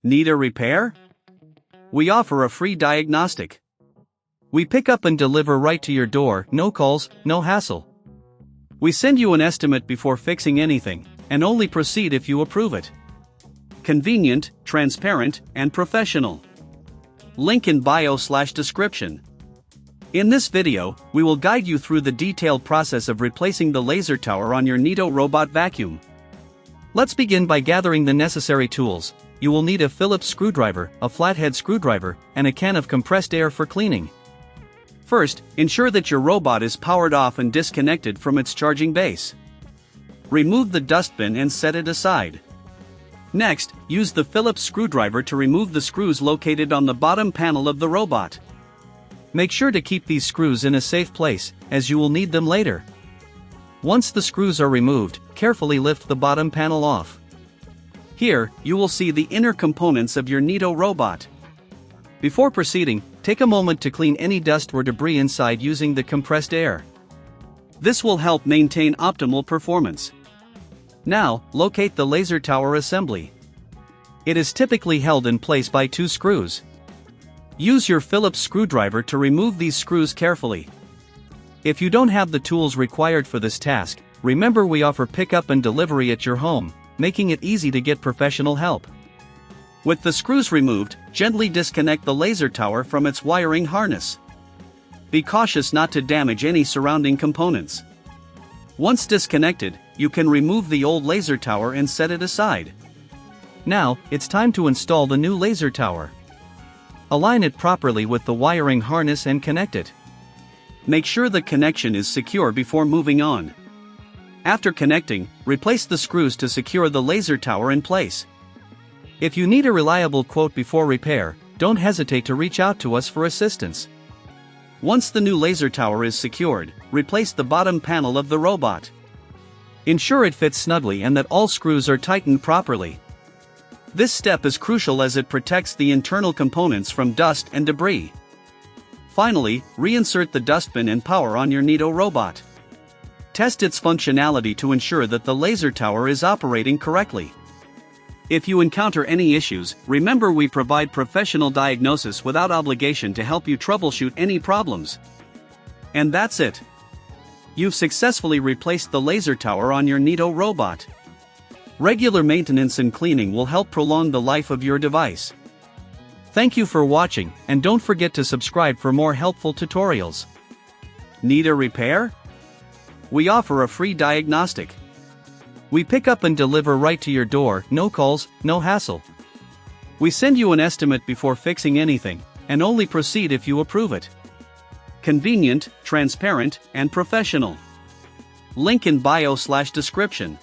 Need a repair? We offer a free diagnostic. We pick up and deliver right to your door, no calls, no hassle. We send you an estimate before fixing anything, and only proceed if you approve it. Convenient, transparent, and professional. Link in bio/description. In this video, we will guide you through the detailed process of replacing the laser tower on your Neato robot vacuum. Let's begin by gathering the necessary tools. You will need a Phillips screwdriver, a flathead screwdriver, and a can of compressed air for cleaning. First, ensure that your robot is powered off and disconnected from its charging base. Remove the dustbin and set it aside. Next, use the Phillips screwdriver to remove the screws located on the bottom panel of the robot. Make sure to keep these screws in a safe place, as you will need them later. Once the screws are removed, carefully lift the bottom panel off. Here, you will see the inner components of your Neato robot. Before proceeding, take a moment to clean any dust or debris inside using the compressed air. This will help maintain optimal performance. Now, locate the laser tower assembly. It is typically held in place by 2 screws. Use your Phillips screwdriver to remove these screws carefully. If you don't have the tools required for this task, remember we offer pickup and delivery at your home, making it easy to get professional help. With the screws removed, gently disconnect the laser tower from its wiring harness. Be cautious not to damage any surrounding components. Once disconnected, you can remove the old laser tower and set it aside. Now, it's time to install the new laser tower. Align it properly with the wiring harness and connect it. Make sure the connection is secure before moving on. After connecting, replace the screws to secure the laser tower in place. If you need a reliable quote before repair, don't hesitate to reach out to us for assistance. Once the new laser tower is secured, replace the bottom panel of the robot. Ensure it fits snugly and that all screws are tightened properly. This step is crucial as it protects the internal components from dust and debris. Finally, reinsert the dustbin and power on your Neato robot. Test its functionality to ensure that the laser tower is operating correctly. If you encounter any issues, remember we provide professional diagnosis without obligation to help you troubleshoot any problems. And that's it. You've successfully replaced the laser tower on your Neato robot. Regular maintenance and cleaning will help prolong the life of your device. Thank you for watching, and don't forget to subscribe for more helpful tutorials. Need a repair? We offer a free diagnostic. We pick up and deliver right to your door, no calls, no hassle. We send you an estimate before fixing anything, and only proceed if you approve it. Convenient, transparent, and professional. Link in bio/description.